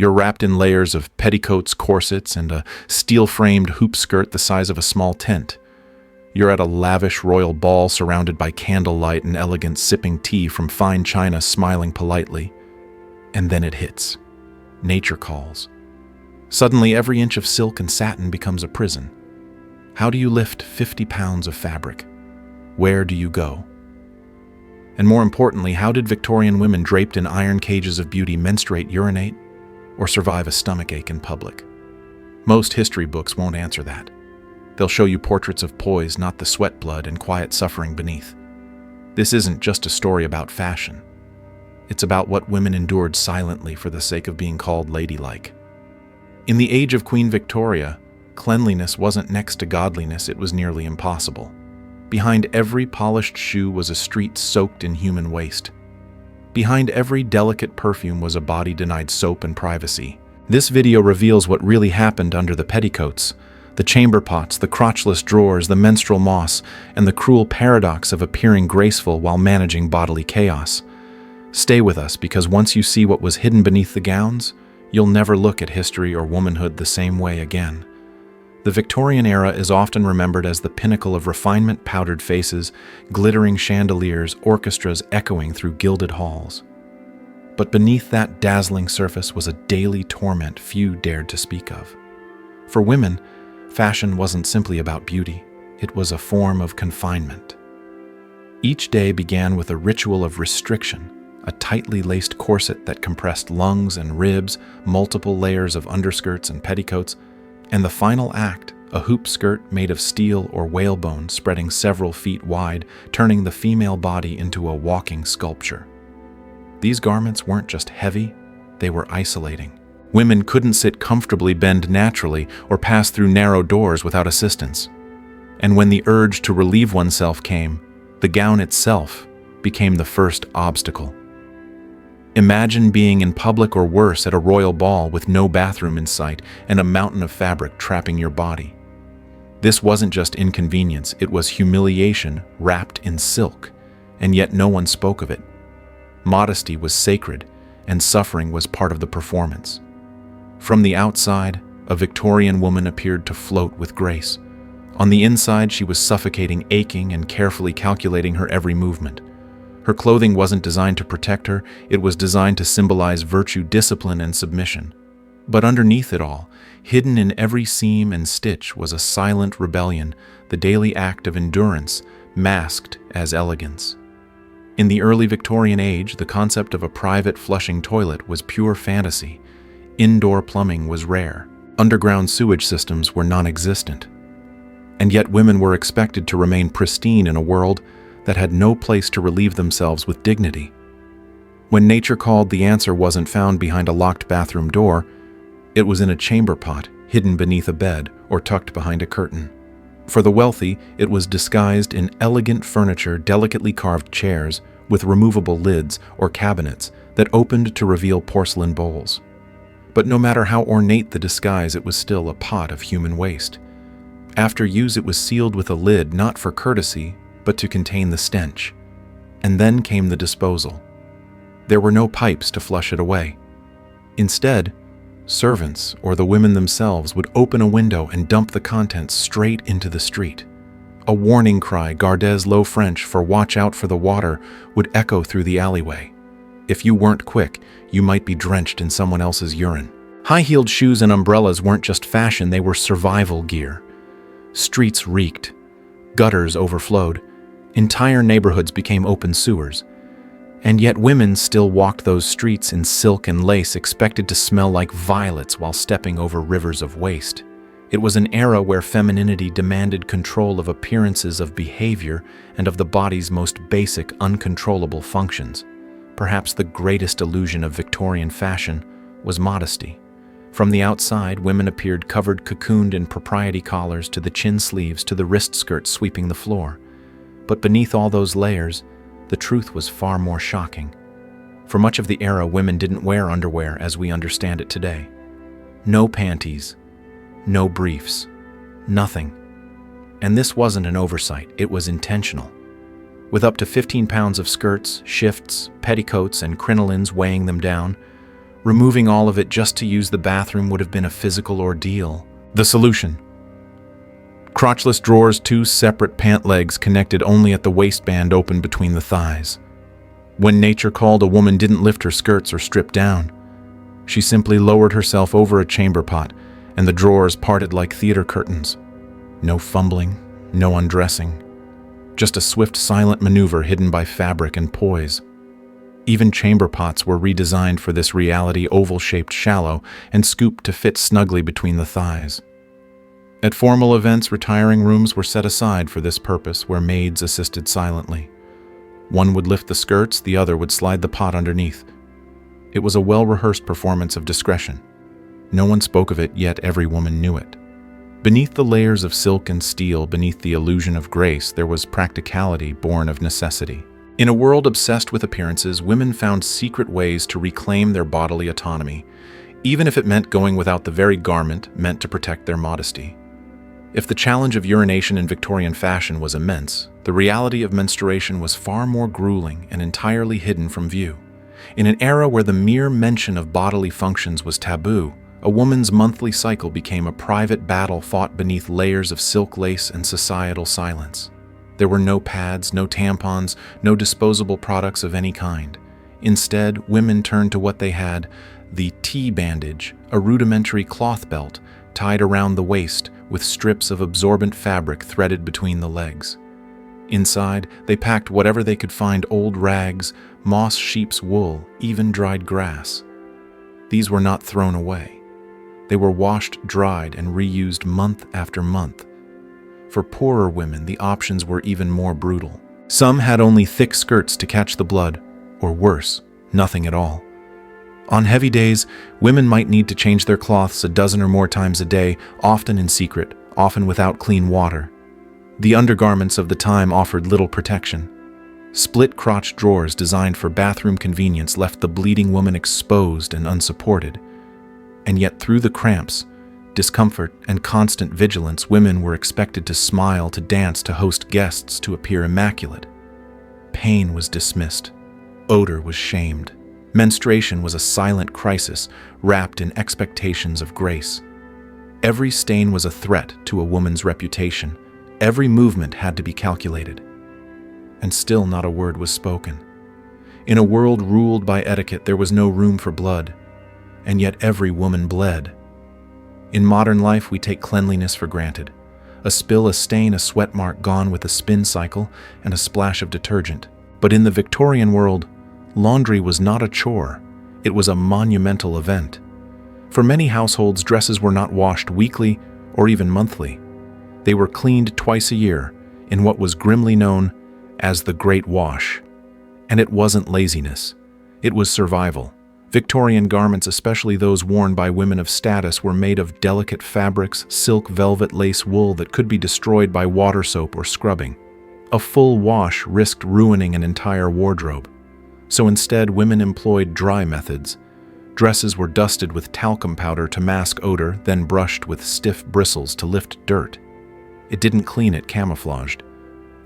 You're wrapped in layers of petticoats, corsets, and a steel-framed hoop skirt the size of a small tent. You're at a lavish royal ball surrounded by candlelight and elegance, sipping tea from fine china, smiling politely. And then it hits. Nature calls. Suddenly, every inch of silk and satin becomes a prison. How do you lift 50 pounds of fabric? Where do you go? And more importantly, how did Victorian women draped in iron cages of beauty menstruate, urinate, or survive a stomachache in public? Most history books won't answer that. They'll show you portraits of poise, not the sweat blood and quiet suffering beneath. This isn't just a story about fashion. It's about what women endured silently for the sake of being called ladylike. In the age of Queen Victoria, cleanliness wasn't next to godliness, it was nearly impossible. Behind every polished shoe was a street soaked in human waste. Behind every delicate perfume was a body denied soap and privacy. This video reveals what really happened under the petticoats, the chamber pots, the crotchless drawers, the menstrual moss, and the cruel paradox of appearing graceful while managing bodily chaos. Stay with us, because once you see what was hidden beneath the gowns, you'll never look at history or womanhood the same way again. The Victorian era is often remembered as the pinnacle of refinement, powdered faces, glittering chandeliers, orchestras echoing through gilded halls. But beneath that dazzling surface was a daily torment few dared to speak of. For women, fashion wasn't simply about beauty, it was a form of confinement. Each day began with a ritual of restriction, a tightly laced corset that compressed lungs and ribs, multiple layers of underskirts and petticoats, and the final act, a hoop skirt made of steel or whalebone spreading several feet wide, turning the female body into a walking sculpture. These garments weren't just heavy, they were isolating. Women couldn't sit comfortably, bend naturally, or pass through narrow doors without assistance. And when the urge to relieve oneself came, the gown itself became the first obstacle. Imagine being in public, or worse, at a royal ball with no bathroom in sight and a mountain of fabric trapping your body. This wasn't just inconvenience, it was humiliation wrapped in silk, and yet no one spoke of it. Modesty was sacred, and suffering was part of the performance. From the outside, a Victorian woman appeared to float with grace. On the inside, she was suffocating, aching, and carefully calculating her every movement. Her clothing wasn't designed to protect her, it was designed to symbolize virtue, discipline, and submission. But underneath it all, hidden in every seam and stitch, was a silent rebellion, the daily act of endurance, masked as elegance. In the early Victorian age, the concept of a private flushing toilet was pure fantasy. Indoor plumbing was rare. Underground sewage systems were non-existent. And yet women were expected to remain pristine in a world that had no place to relieve themselves with dignity. When nature called, the answer wasn't found behind a locked bathroom door. It was in a chamber pot, hidden beneath a bed, or tucked behind a curtain. For the wealthy, it was disguised in elegant furniture, delicately carved chairs with removable lids or cabinets that opened to reveal porcelain bowls. But no matter how ornate the disguise, it was still a pot of human waste. After use, it was sealed with a lid, not for courtesy, but to contain the stench. And then came the disposal. There were no pipes to flush it away. Instead, servants or the women themselves would open a window and dump the contents straight into the street. A warning cry, Gardez Low French for watch out for the water, would echo through the alleyway. If you weren't quick, you might be drenched in someone else's urine. High-heeled shoes and umbrellas weren't just fashion, they were survival gear. Streets reeked. Gutters overflowed. Entire neighborhoods became open sewers. And yet women still walked those streets in silk and lace, expected to smell like violets while stepping over rivers of waste. It was an era where femininity demanded control of appearances, of behavior, and of the body's most basic, uncontrollable functions. Perhaps the greatest illusion of Victorian fashion was modesty. From the outside, women appeared covered, cocooned in propriety collars to the chin sleeves to the wrist skirts sweeping the floor. But beneath all those layers, the truth was far more shocking. For much of the era, women didn't wear underwear as we understand it today. No panties, no briefs, nothing. And this wasn't an oversight, it was intentional. With up to 15 pounds of skirts, shifts, petticoats, and crinolines weighing them down, Removing all of it just to use the bathroom would have been a physical ordeal. The solution: crotchless drawers, two separate pant legs connected only at the waistband open between the thighs. When nature called, a woman didn't lift her skirts or strip down. She simply lowered herself over a chamber pot, and the drawers parted like theater curtains. No fumbling, no undressing. Just a swift, silent maneuver hidden by fabric and poise. Even chamber pots were redesigned for this reality, oval-shaped, shallow, and scooped to fit snugly between the thighs. At formal events, retiring rooms were set aside for this purpose, where maids assisted silently. One would lift the skirts, the other would slide the pot underneath. It was a well-rehearsed performance of discretion. No one spoke of it, yet every woman knew it. Beneath the layers of silk and steel, beneath the illusion of grace, there was practicality born of necessity. In a world obsessed with appearances, women found secret ways to reclaim their bodily autonomy, even if it meant going without the very garment meant to protect their modesty. If the challenge of urination in Victorian fashion was immense, the reality of menstruation was far more grueling and entirely hidden from view. In an era where the mere mention of bodily functions was taboo, a woman's monthly cycle became a private battle fought beneath layers of silk lace and societal silence. There were no pads, no tampons, no disposable products of any kind. Instead, women turned to what they had: the T-bandage, a rudimentary cloth belt tied around the waist with strips of absorbent fabric threaded between the legs. Inside, they packed whatever they could find: old rags, moss sheep's wool, even dried grass. These were not thrown away. They were washed, dried, and reused month after month. For poorer women, the options were even more brutal. Some had only thick skirts to catch the blood, or worse, nothing at all. On heavy days, women might need to change their cloths a dozen or more times a day, often in secret, often without clean water. The undergarments of the time offered little protection. Split-crotch drawers designed for bathroom convenience left the bleeding woman exposed and unsupported. And yet through the cramps, discomfort, and constant vigilance, women were expected to smile, to dance, to host guests, to appear immaculate. Pain was dismissed. Odor was shamed. Menstruation was a silent crisis, wrapped in expectations of grace. Every stain was a threat to a woman's reputation. Every movement had to be calculated. And still not a word was spoken. In a world ruled by etiquette, there was no room for blood. And yet every woman bled. In modern life, we take cleanliness for granted. A spill, a stain, a sweat mark gone with a spin cycle and a splash of detergent. But in the Victorian world, laundry was not a chore. It was a monumental event. For many households, dresses were not washed weekly or even monthly. They were cleaned twice a year in what was grimly known as the Great Wash. And it wasn't laziness. It was survival. Victorian garments, especially those worn by women of status, were made of delicate fabrics, silk, velvet, lace, wool that could be destroyed by water soap or scrubbing. A full wash risked ruining an entire wardrobe. So instead, women employed dry methods. Dresses were dusted with talcum powder to mask odor, then brushed with stiff bristles to lift dirt. It didn't clean, it camouflaged.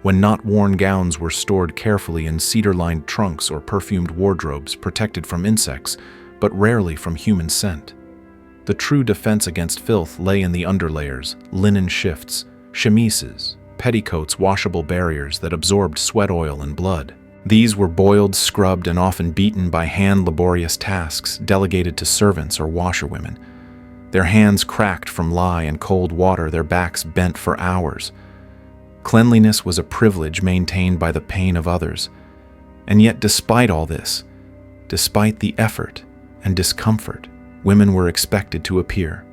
When not worn gowns were stored carefully in cedar-lined trunks or perfumed wardrobes, protected from insects, but rarely from human scent. The true defense against filth lay in the underlayers: linen shifts, chemises, petticoats, washable barriers that absorbed sweat oil and blood. These were boiled, scrubbed, and often beaten by hand-laborious tasks delegated to servants or washerwomen. Their hands cracked from lye and cold water, their backs bent for hours. Cleanliness was a privilege maintained by the pain of others. And yet, despite all this, despite the effort and discomfort, women were expected to appear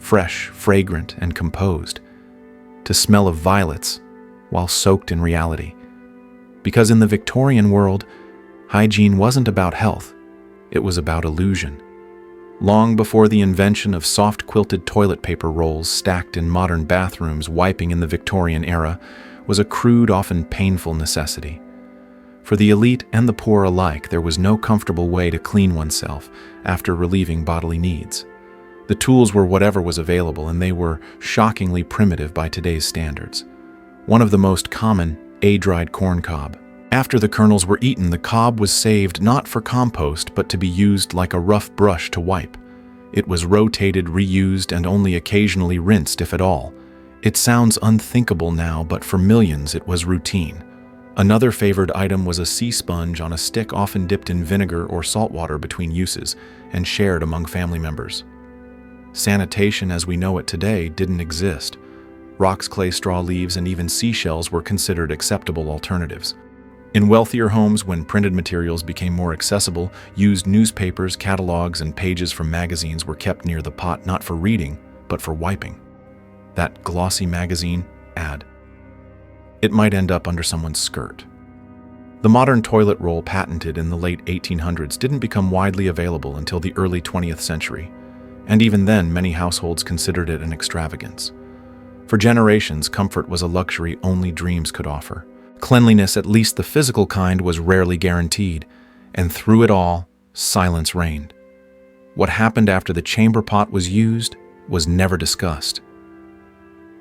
fresh, fragrant, and composed, to smell of violets while soaked in reality. Because in the Victorian world, hygiene wasn't about health, it was about illusion. Long before the invention of soft-quilted toilet paper rolls stacked in modern bathrooms, wiping in the Victorian era was a crude, often painful necessity. For the elite and the poor alike, there was no comfortable way to clean oneself after relieving bodily needs. The tools were whatever was available, and they were shockingly primitive by today's standards. One of the most common, a dried corn cob. After the kernels were eaten, the cob was saved not for compost, but to be used like a rough brush to wipe. It was rotated, reused, and only occasionally rinsed, if at all. It sounds unthinkable now, but for millions it was routine. Another favored item was a sea sponge on a stick, often dipped in vinegar or salt water between uses, and shared among family members. Sanitation as we know it today didn't exist. Rocks, clay, straw, leaves, and even seashells were considered acceptable alternatives. In wealthier homes, when printed materials became more accessible, used newspapers, catalogs, and pages from magazines were kept near the pot, not for reading, but for wiping. That glossy magazine ad. It might end up under someone's skirt. The modern toilet roll, patented in the late 1800s, didn't become widely available until the early 20th century, and even then many households considered it an extravagance. For generations, comfort was a luxury only dreams could offer. Cleanliness, at least the physical kind, was rarely guaranteed, and through it all, silence reigned. What happened after the chamber pot was used was never discussed.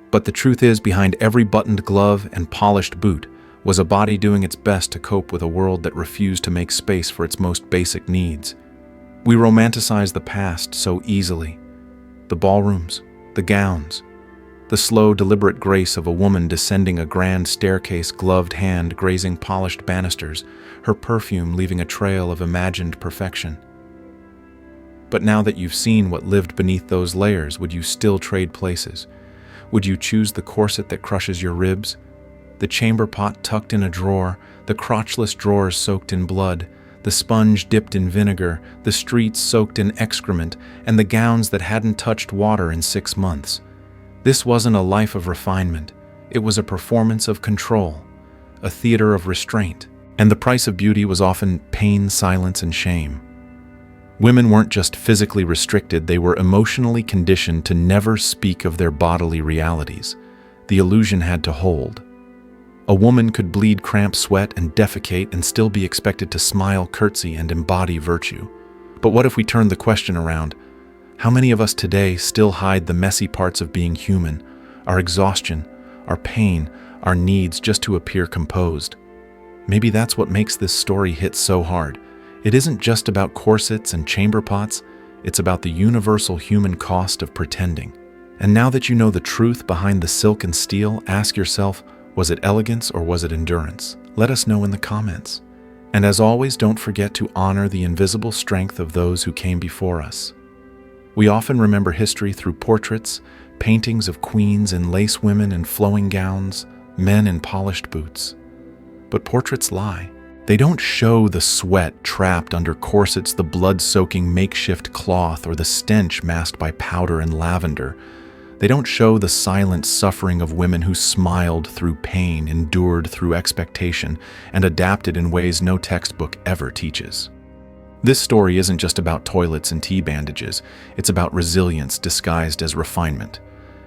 But the truth is, behind every buttoned glove and polished boot was a body doing its best to cope with a world that refused to make space for its most basic needs. We romanticize the past so easily. The ballrooms, the gowns, the slow, deliberate grace of a woman descending a grand staircase, gloved hand grazing polished banisters, her perfume leaving a trail of imagined perfection. But now that you've seen what lived beneath those layers, would you still trade places? Would you choose the corset that crushes your ribs? The chamber pot tucked in a drawer, the crotchless drawers soaked in blood, the sponge dipped in vinegar, the streets soaked in excrement, and the gowns that hadn't touched water in 6 months. This wasn't a life of refinement. It was a performance of control, a theater of restraint, and the price of beauty was often pain, silence, and shame. Women weren't just physically restricted, they were emotionally conditioned to never speak of their bodily realities. The illusion had to hold. A woman could bleed cramp sweat and defecate and still be expected to smile, curtsy, and embody virtue. But what if we turned the question around? How many of us today still hide the messy parts of being human, our exhaustion, our pain, our needs, just to appear composed? Maybe that's what makes this story hit so hard. It isn't just about corsets and chamber pots, it's about the universal human cost of pretending. And now that you know the truth behind the silk and steel, ask yourself, was it elegance or was it endurance? Let us know in the comments. And as always, don't forget to honor the invisible strength of those who came before us. We often remember history through portraits, paintings of queens and lace women in flowing gowns, men in polished boots. But portraits lie. They don't show the sweat trapped under corsets, the blood-soaking makeshift cloth, or the stench masked by powder and lavender. They don't show the silent suffering of women who smiled through pain, endured through expectation, and adapted in ways no textbook ever teaches. This story isn't just about toilets and tea bandages. It's about resilience disguised as refinement.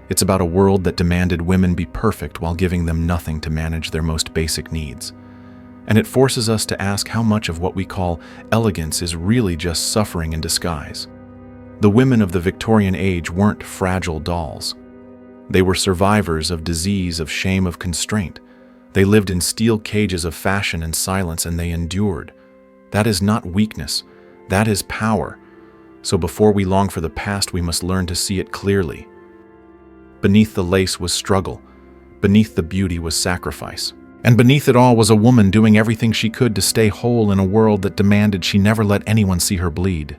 It's about a world that demanded women be perfect while giving them nothing to manage their most basic needs. And it forces us to ask how much of what we call elegance is really just suffering in disguise. The women of the Victorian age weren't fragile dolls. They were survivors of disease, of shame, of constraint. They lived in steel cages of fashion and silence, and they endured. That is not weakness. That is power. So before we long for the past, we must learn to see it clearly. Beneath the lace was struggle. Beneath the beauty was sacrifice. And beneath it all was a woman doing everything she could to stay whole in a world that demanded she never let anyone see her bleed.